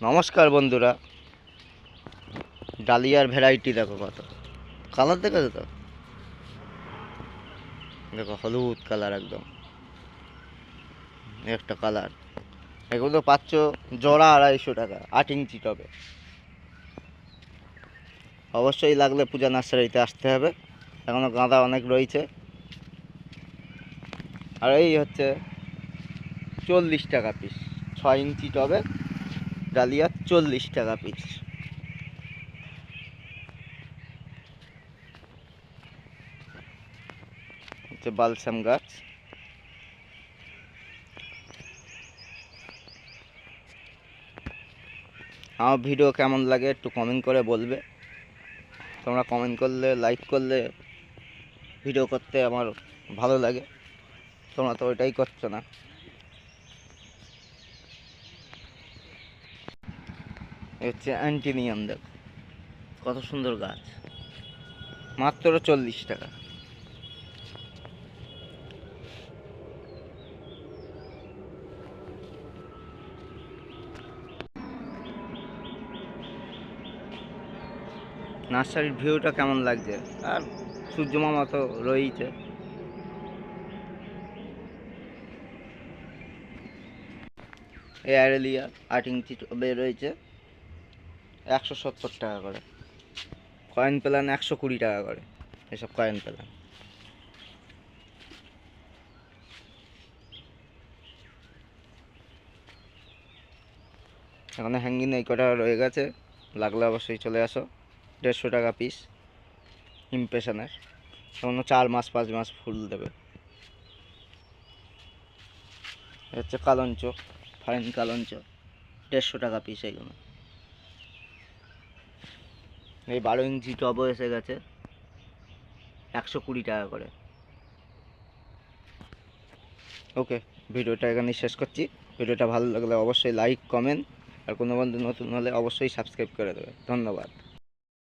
নমস্কার বন্ধুরা, ডালিয়ার ভ্যারাইটি দেখো কত কালার, দেখেছো তো? দেখো হলুদ কালার, একদম একটা কালার। এগুলো পাচ্ছ জোড়া 250 টাকা, 8 ইঞ্চি টবে। অবশ্যই লাগলে পূজা নার্সারিতে আসতে হবে, এখনো গাঁদা অনেক রয়েছে। আর এই হচ্ছে 40 টাকা পিস, 6 ইঞ্চি টবে ডালিয়া 40 টাকা পিস। হচ্ছে বালসাম গাছ। আমার ভিডিও কেমন লাগে একটু কমেন্ট করে বলবে। তোমরা কমেন্ট করলে, লাইক করলে ভিডিও করতে আমার ভালো লাগে। তোমরা তো ওইটাই করছো না। হচ্ছে অ্যান্টিনিয়াম, দেখো কত সুন্দর গাছ, মাত্র 40 টাকা। নার্সারির ভিউটা কেমন লাগছে? আর সূর্যমামা তো রয়েইছে। এই অ্যারেলিয়া 8 ইঞ্চি টবে রয়েছে 170 টাকা করে। কয়েন প্ল্যান 120 টাকা করে, এসব কয়েন প্ল্যান। এখানে হ্যাঙ্গিং এই কটা রয়ে গেছে, লাগলে অবশ্যই চলে আসো। 150 টাকা পিস ইমপ্রেশনের। এখনো 4 মাস 5 মাস ফুল দেবে। হচ্ছে কালঞ্চ, ফাইন কালঞ্চ, 150 টাকা পিস এগুলো। এই 12 ইঞ্চি টবও এসে গেছে 120 টাকা করে। ওকে, ভিডিওটা এখানেই শেষ করছি। ভিডিওটা ভালো লাগলে অবশ্যই লাইক, কমেন্ট, আর কোনো বন্ধু নতুন হলে অবশ্যই সাবস্ক্রাইব করে দেবে। ধন্যবাদ।